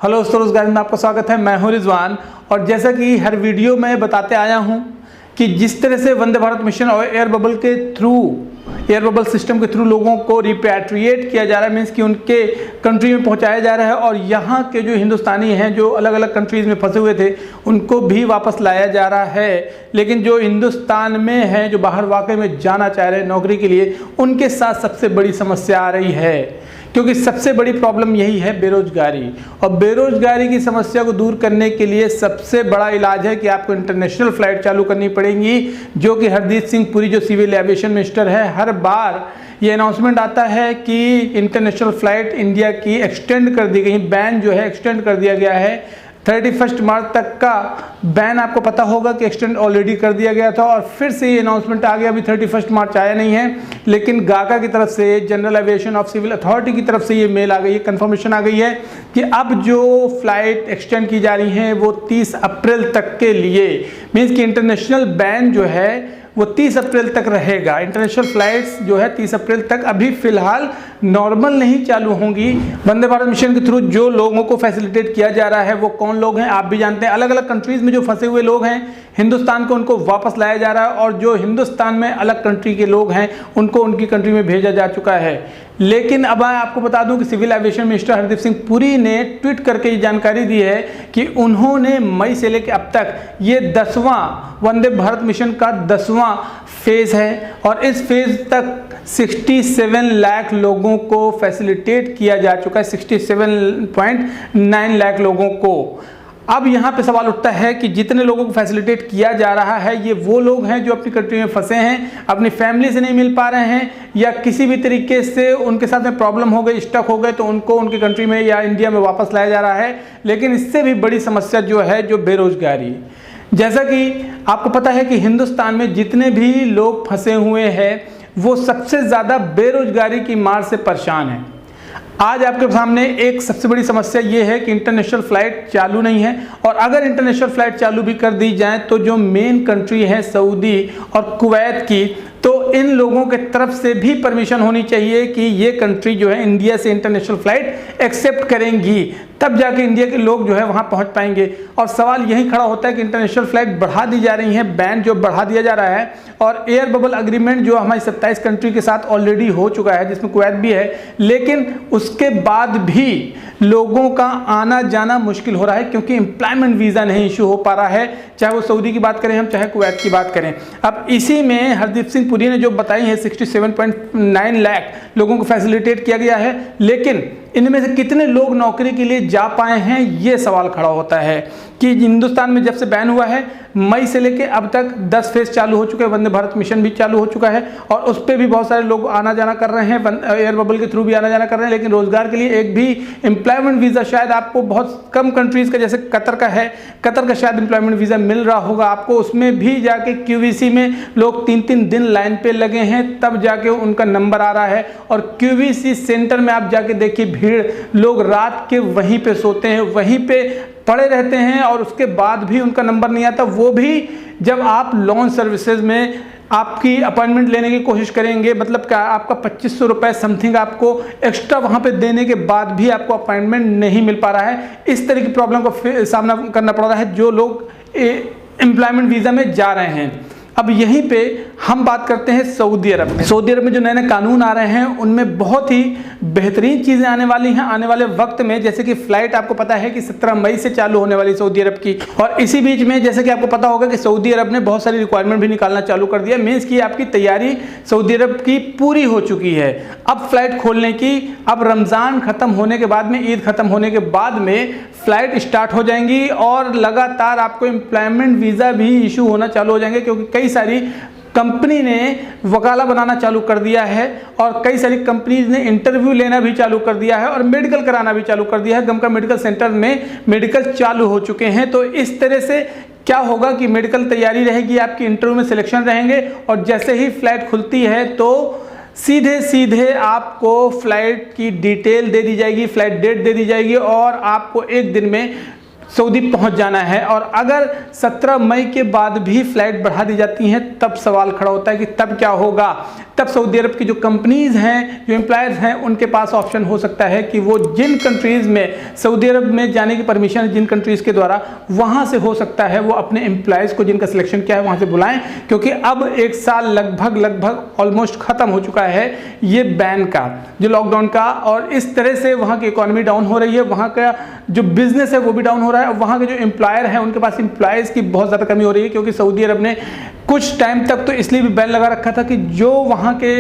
Hello स्वरोजगार में आपका स्वागत है। मैं हूं रिजवान और जैसा कि हर वीडियो में बताते आया हूं कि जिस तरह से वंदे भारत मिशन और एयर बबल के थ्रू एयर बबल सिस्टम के थ्रू लोगों को रिपैट्रिएट किया जा रहा है, मीन्स कि उनके कंट्री में पहुंचाया जा रहा है और यहाँ के जो हिंदुस्तानी हैं जो अलग अलग कंट्रीज़ में फंसे हुए थे उनको भी वापस लाया जा रहा है। लेकिन जो हिंदुस्तान में हैं, जो बाहर वाकई में जाना चाह रहे हैं नौकरी के लिए, उनके साथ सबसे बड़ी समस्या आ रही है, क्योंकि सबसे बड़ी प्रॉब्लम यही है बेरोजगारी। और बेरोजगारी की समस्या को दूर करने के लिए सबसे बड़ा इलाज है कि आपको इंटरनेशनल फ्लाइट चालू करनी पड़ेंगी, जो कि हरदीप सिंह पुरी जो सिविल एविएशन मिनिस्टर है, हर बार ये अनाउंसमेंट आता है कि इंटरनेशनल फ्लाइट इंडिया की एक्सटेंड कर दी गई, बैन जो है एक्सटेंड कर दिया गया है। 31 मार्च तक का बैन आपको पता होगा कि एक्सटेंड ऑलरेडी कर दिया गया था और फिर से ये अनाउंसमेंट आ गया। अभी 31 मार्च आया नहीं है, लेकिन गाका की तरफ से, general aviation of civil authority की तरफ से ये मेल आ गई है, कंफर्मेशन आ गई है कि अब जो फ्लाइट एक्सटेंड की जा रही हैं वो 30 अप्रैल तक के लिए, मीन्स कि इंटरनेशनल बैन जो है वो 30 अप्रैल तक रहेगा। इंटरनेशनल फ्लाइट्स जो है 30 अप्रैल तक अभी फिलहाल नॉर्मल नहीं चालू होंगी। वंदे भारत मिशन के थ्रू जो लोगों को फैसिलिटेट किया जा रहा है वो कौन लोग हैं आप भी जानते हैं। अलग अलग कंट्रीज़ में जो फंसे हुए लोग हैं हिंदुस्तान को, उनको वापस लाया जा रहा है और जो हिंदुस्तान में अलग कंट्री के लोग हैं उनको उनकी कंट्री में भेजा जा चुका है। लेकिन अब मैं आपको बता दूं कि civil aviation minister Hardeep Singh Puri ने ट्वीट करके ये जानकारी दी है कि उन्होंने मई से लेकर अब तक ये 10वां वंदे भारत मिशन का 10वां फेज़ है और इस फेज़ तक 67 लाख लोगों को फैसिलिटेट किया जा चुका है, 67.9 लाख लोगों को। अब यहाँ पे सवाल उठता है कि जितने लोगों को फैसिलिटेट किया जा रहा है ये वो लोग हैं जो अपनी कंट्री में फंसे हैं, अपनी फैमिली से नहीं मिल पा रहे हैं या किसी भी तरीके से उनके साथ में प्रॉब्लम हो गई, स्टक हो गए, तो उनको उनकी कंट्री में या इंडिया में वापस लाया जा रहा है। लेकिन इससे भी बड़ी समस्या जो है जो बेरोजगारी, जैसा कि आपको पता है कि हिंदुस्तान में जितने भी लोग फंसे हुए हैं वो सबसे ज़्यादा बेरोजगारी की मार से परेशान हैं। आज आपके सामने एक सबसे बड़ी समस्या ये है कि इंटरनेशनल फ्लाइट चालू नहीं है और अगर इंटरनेशनल फ्लाइट चालू भी कर दी जाए तो जो मेन कंट्री है सऊदी और कुवैत की, तो इन लोगों के तरफ से भी परमिशन होनी चाहिए कि ये कंट्री जो है इंडिया से इंटरनेशनल फ्लाइट एक्सेप्ट करेंगी, तब जाके इंडिया के लोग जो है वहाँ पहुँच पाएंगे। और सवाल यही खड़ा होता है कि इंटरनेशनल फ्लाइट बढ़ा दी जा रही हैं, बैन जो बढ़ा दिया जा रहा है और एयर बबल एग्रीमेंट जो हमारी 27 कंट्री के साथ ऑलरेडी हो चुका है जिसमें कुवैत भी है, लेकिन उसके बाद भी लोगों का आना जाना मुश्किल हो रहा है क्योंकि एम्प्लॉयमेंट वीज़ा नहीं इशू हो पा रहा है, चाहे वो सऊदी की बात करें हम, चाहे कुवैत की बात करें। अब इसी में हरदीप सिंह पुरी ने जो बताई है 67.9 लाख लोगों को फैसिलिटेट किया गया है, लेकिन इनमें से कितने लोग नौकरी के लिए जा पाए हैं ये सवाल खड़ा होता है कि हिंदुस्तान में जब से बैन हुआ है मई से लेके अब तक 10 फेज चालू हो चुके हैं, वंदे भारत मिशन भी चालू हो चुका है और उस पर भी बहुत सारे लोग आना जाना कर रहे हैं, एयर बबल के थ्रू भी आना जाना कर रहे हैं। लेकिन रोजगार के लिए एक भी एम्प्लॉयमेंट वीज़ा शायद आपको बहुत कम कंट्रीज़ का, जैसे कतर का है, कतर का शायद एम्प्लॉयमेंट वीज़ा मिल रहा होगा आपको, उसमें भी जाके QVC में लोग 3-3 दिन लाइन पे लगे हैं तब जाके उनका नंबर आ रहा है। और QVC सेंटर में आप जाके देखिए भीड़, लोग रात के वहीं पे सोते हैं, वहीं पे पड़े रहते हैं और उसके बाद भी उनका नंबर नहीं आता। वो भी जब आप लॉन्च सर्विसेज में आपकी अपॉइंटमेंट लेने की कोशिश करेंगे, मतलब क्या आपका 2500 रुपये समथिंग आपको एक्स्ट्रा वहाँ पे देने के बाद भी आपको अपॉइंटमेंट नहीं मिल पा रहा है। इस तरह की प्रॉब्लम का सामना करना पड़ रहा है जो लोग एम्प्लॉयमेंट वीज़ा में जा रहे हैं। अब यहीं पे हम बात करते हैं सऊदी अरब में। सऊदी अरब में जो नए नए कानून आ रहे हैं उनमें बहुत ही बेहतरीन चीज़ें आने वाली हैं आने वाले वक्त में, जैसे कि फ़्लाइट आपको पता है कि 17 मई से चालू होने वाली सऊदी अरब की। और इसी बीच में जैसे कि आपको पता होगा कि सऊदी अरब ने बहुत सारी रिक्वायरमेंट भी निकालना चालू कर दिया, मीन्स की आपकी तैयारी सऊदी अरब की पूरी हो चुकी है अब फ्लाइट खोलने की। अब रमज़ान ख़त्म होने के बाद में, ईद ख़त्म होने के बाद में फ़्लाइट स्टार्ट हो जाएंगी और लगातार आपको एम्प्लॉयमेंट वीज़ा भी इशू होना चालू हो जाएंगे, क्योंकि कई सारी कंपनी ने वकाला बनाना चालू कर दिया है और कई सारी कंपनीज ने इंटरव्यू लेना भी चालू कर दिया है और मेडिकल कराना भी चालू कर दिया है। गमका मेडिकल सेंटर में मेडिकल चालू हो चुके हैं। तो इस तरह से क्या होगा कि मेडिकल तैयारी रहेगी, आपकी इंटरव्यू में सिलेक्शन रहेंगे और जैसे ही फ्लाइट खुलती है तो सीधे सीधे आपको फ्लाइट की डिटेल दे दी जाएगी, फ्लाइट डेट दे दी जाएगी और आपको एक दिन में सऊदी पहुंच जाना है। और अगर 17 मई के बाद भी फ्लाइट बढ़ा दी जाती हैं तब सवाल खड़ा होता है कि तब क्या होगा। तब सऊदी अरब की जो कंपनीज हैं, जो एम्प्लॉयर्स हैं, उनके पास ऑप्शन हो सकता है कि वो जिन कंट्रीज़ में सऊदी अरब में जाने की परमिशन है, जिन कंट्रीज़ के द्वारा, वहाँ से हो सकता है वो अपने एम्प्लॉयज़ को जिनका सिलेक्शन किया है वहाँ से बुलाएं, क्योंकि अब एक साल लगभग ऑलमोस्ट ख़त्म हो चुका है ये बैन का, जो लॉकडाउन का। और इस तरह से वहाँ की इकोनॉमी डाउन हो रही है, वहाँ का जो बिजनेस है वो भी डाउन हो रहा है, वहाँ के जो एम्प्लॉयर हैं उनके पास एम्प्लॉयज़ की बहुत ज़्यादा कमी हो रही है, क्योंकि सऊदी अरब ने कुछ टाइम तक तो इसलिए भी बैन लगा रखा था कि जो वहाँ के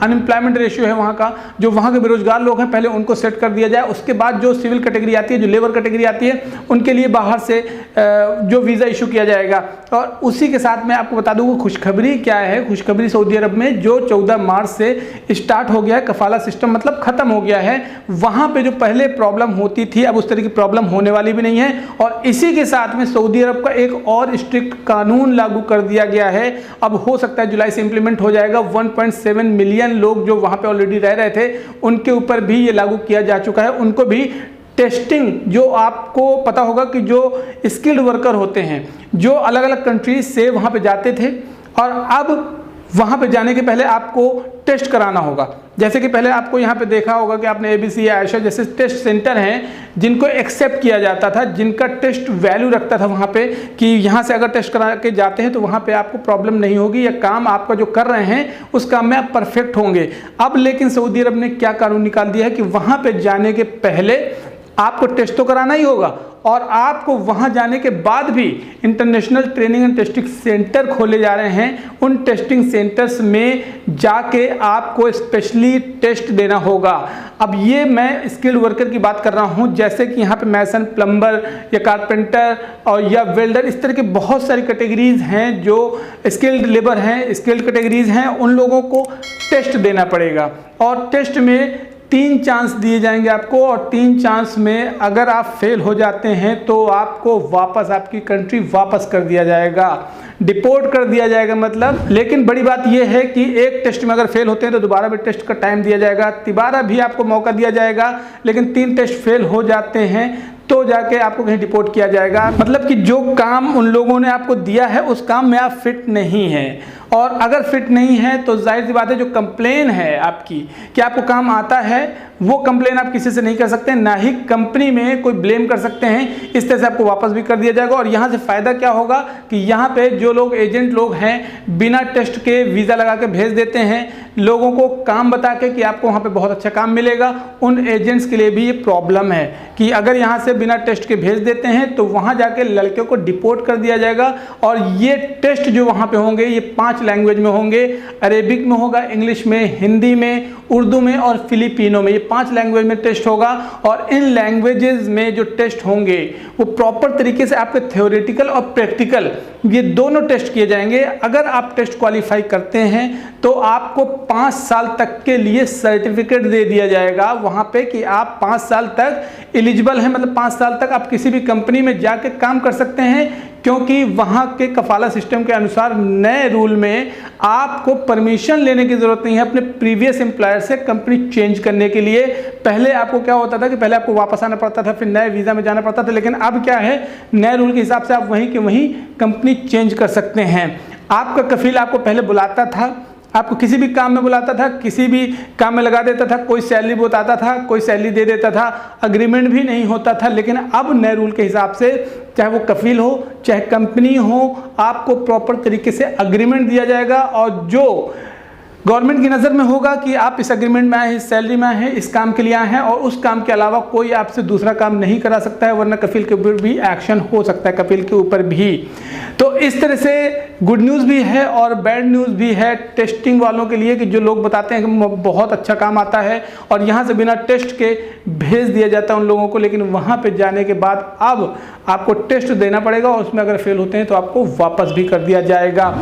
अनएम्प्लॉयमेंट रेशियो है वहाँ का, जो वहाँ के बेरोजगार लोग हैं, पहले उनको सेट कर दिया जाए। उसके बाद जो सिविल कैटेगरी आती है, जो लेबर कैटेगरी आती है, उनके लिए बाहर से जो वीज़ा इशू किया जाएगा। और उसी के साथ मैं आपको बता दूँ खुशखबरी क्या है। खुशखबरी सऊदी अरब में जो 14 मार्च से स्टार्ट हो गया है कफाला सिस्टम, मतलब ख़त्म हो गया है। वहाँ पर जो पहले प्रॉब्लम होती थी अब उस तरह की प्रॉब्लम होने वाली भी नहीं है। और इसी के साथ में सऊदी अरब का एक और स्ट्रिक्ट कानून लागू कर दिया गया है। अब हो सकता है जुलाई से इंप्लीमेंट हो जाएगा। 1.7 मिलियन लोग जो वहाँ पे ऑलरेडी रह रहे थे उनके ऊपर भी ये लागू किया जा चुका है। उनको भी टेस्टिंग, जो आपको पता होगा कि जो स्किल्ड वर्कर होते हैं, जो अलग अलग कंट्रीज से वहाँ पे जाते थे, और अब वहाँ पे जाने के पहले आपको टेस्ट कराना होगा। जैसे कि पहले आपको यहाँ पे देखा होगा कि आपने ABC या आयशा जैसे टेस्ट सेंटर हैं जिनको एक्सेप्ट किया जाता था, जिनका टेस्ट वैल्यू रखता था वहाँ पे, कि यहाँ से अगर टेस्ट करा के जाते हैं तो वहाँ पे आपको प्रॉब्लम नहीं होगी, या काम आपका जो कर रहे हैं उस काम में आप परफेक्ट होंगे। अब लेकिन सऊदी अरब ने क्या कानून निकाल दिया है कि वहाँ पे जाने के पहले आपको टेस्ट तो कराना ही होगा, और आपको वहाँ जाने के बाद भी international training and testing centre खोले जा रहे हैं। उन टेस्टिंग सेंटर्स में जाके आपको स्पेशली टेस्ट देना होगा। अब ये मैं स्किल्ड वर्कर की बात कर रहा हूँ, जैसे कि यहाँ पे मैसन, प्लम्बर या कारपेंटर और या वेल्डर, इस तरह के बहुत सारी कैटेगरीज हैं जो स्किल्ड लेबर हैं, स्किल्ड कैटेगरीज हैं। उन लोगों को टेस्ट देना पड़ेगा, और टेस्ट में 3 चांस दिए जाएंगे आपको, और 3 चांस में अगर आप फेल हो जाते हैं तो आपको वापस आपकी कंट्री वापस कर दिया जाएगा, डिपोर्ट कर दिया जाएगा मतलब। लेकिन बड़ी बात यह है कि एक टेस्ट में अगर फेल होते हैं तो दोबारा भी टेस्ट का टाइम दिया जाएगा, तिबारा भी आपको मौका दिया जाएगा। लेकिन 3 टेस्ट फेल हो जाते हैं तो जाके आपको कहीं डिपोर्ट किया जाएगा, मतलब कि जो काम उन लोगों ने आपको दिया है उस काम में आप फिट नहीं हैं। और अगर फिट नहीं है तो जाहिर सी बात है जो कंप्लेन है आपकी कि आपको काम आता है, वो कंप्लेन आप किसी से नहीं कर सकते, ना ही कंपनी में कोई ब्लेम कर सकते हैं। इस तरह से आपको वापस भी कर दिया जाएगा। और यहाँ से फ़ायदा क्या होगा कि यहाँ पे जो लोग एजेंट लोग हैं बिना टेस्ट के वीज़ा लगा के भेज देते हैं लोगों को, काम बता के कि आपको वहाँ पे बहुत अच्छा काम मिलेगा। उन एजेंट्स के लिए भी ये प्रॉब्लम है कि अगर यहाँ से बिना टेस्ट के भेज देते हैं तो वहाँ जाके लड़कियों को डिपोर्ट कर दिया जाएगा। और ये टेस्ट जो वहाँ पे होंगे ये 5 लैंग्वेज में होंगे, अरेबिक में होगा, इंग्लिश में, हिंदी में, उर्दू में और फिलिपिनो में। ये 5 लैंग्वेज में टेस्ट होगा। और इन लैंग्वेजेस में जो टेस्ट होंगे वो प्रॉपर तरीके से आपके थ्योरेटिकल और प्रैक्टिकल ये दोनों टेस्ट किए जाएंगे। अगर आप टेस्ट क्वालिफाई करते हैं तो आपको 5 साल तक के लिए सर्टिफिकेट दे दिया जाएगा वहाँ पे कि आप 5 साल तक एलिजिबल हैं, मतलब 5 साल तक आप किसी भी कंपनी में जाके काम कर सकते हैं। क्योंकि वहाँ के कफाला सिस्टम के अनुसार नए रूल में आपको परमिशन लेने की ज़रूरत नहीं है अपने प्रीवियस एम्प्लॉयर से कंपनी चेंज करने के लिए। पहले आपको क्या होता था कि पहले आपको वापस आना पड़ता था, फिर नए वीज़ा में जाना पड़ता था, लेकिन अब क्या है, नए रूल के हिसाब से आप वहीं के वहीं कंपनी चेंज कर सकते हैं। आपका कफील आपको पहले बुलाता था, आपको किसी भी काम में बुलाता था, किसी भी काम में लगा देता था, कोई सैलरी बताता था, कोई सैलरी दे देता था, अग्रीमेंट भी नहीं होता था। लेकिन अब नए रूल के हिसाब से चाहे वो कफील हो चाहे कंपनी हो, आपको प्रॉपर तरीके से अग्रीमेंट दिया जाएगा। और जो गवर्नमेंट की नज़र में होगा कि आप इस अग्रीमेंट में आए हैं, इस सैलरी में आए हैं, इस काम के लिए आए हैं, और उस काम के अलावा कोई आपसे दूसरा काम नहीं करा सकता है, वरना कफील के ऊपर भी एक्शन हो सकता है, कफील के ऊपर भी। तो इस तरह से गुड न्यूज़ भी है और बैड न्यूज़ भी है टेस्टिंग वालों के लिए, कि जो लोग बताते हैं कि बहुत अच्छा काम आता है और यहाँ से बिना टेस्ट के भेज दिया जाता है उन लोगों को, लेकिन वहाँ पर जाने के बाद अब आपको टेस्ट देना पड़ेगा और उसमें अगर फेल होते हैं तो आपको वापस भी कर दिया जाएगा।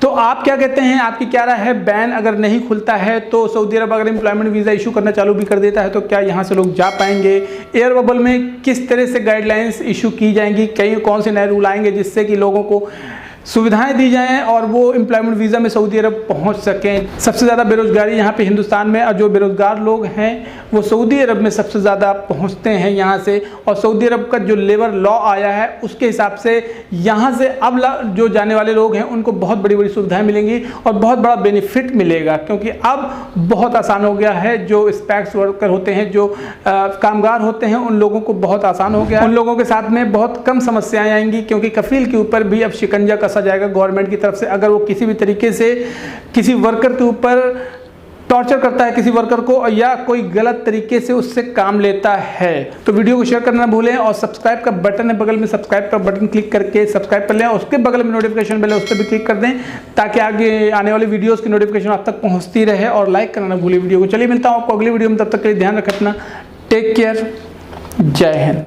तो आप क्या कहते हैं, आपकी क्या राय है? बैन अगर नहीं खुलता है तो सऊदी अरब अगर एम्प्लॉयमेंट वीज़ा इशू करना चालू भी कर देता है तो क्या यहाँ से लोग जा पाएंगे? एयर बबल में किस तरह से गाइडलाइंस इशू की जाएंगी? कई कौन से नए रूल आएंगे जिससे कि लोगों को सुविधाएं दी जाएं और वो एम्प्लॉयमेंट वीज़ा में सऊदी अरब पहुंच सकें। सबसे ज़्यादा बेरोज़गारी यहाँ पे हिंदुस्तान में, और जो बेरोज़गार लोग हैं वो सऊदी अरब में सबसे ज़्यादा पहुँचते हैं यहाँ से। और सऊदी अरब का जो लेबर लॉ आया है उसके हिसाब से यहाँ से अब जो जाने वाले लोग हैं उनको बहुत बड़ी बड़ी सुविधाएँ मिलेंगी और बहुत बड़ा बेनिफिट मिलेगा, क्योंकि अब बहुत आसान हो गया है। जो स्पैक्स वर्कर होते हैं, जो कामगार होते हैं, उन लोगों को बहुत आसान हो गया। उन लोगों के साथ में बहुत कम समस्याएं आएंगी, क्योंकि कफील के ऊपर भी अब शिकंजा कसा जाएगा गवर्नमेंट की तरफ से। अगर वो किसी भी तरीके से किसी वर्कर के ऊपर टॉर्चर करता है, किसी वर्कर को, या कोई गलत तरीके से उससे काम लेता है, तो वीडियो को शेयर करना ना भूलें। और सब्सक्राइब का बटन है बगल में, सब्सक्राइब का बटन क्लिक करके सब्सक्राइब कर लें। उसके बगल में नोटिफिकेशन बेल है, उस पर भी क्लिक कर दें, ताकि आगे आने वाली वीडियोस की नोटिफिकेशन आप तक पहुंचती रहे। और लाइक करना ना भूलें वीडियो को। चलिए मिलता हूं आपको अगली वीडियो में, तब तक के लिए ध्यान रखें अपना। टेक केयर, जय हिंद।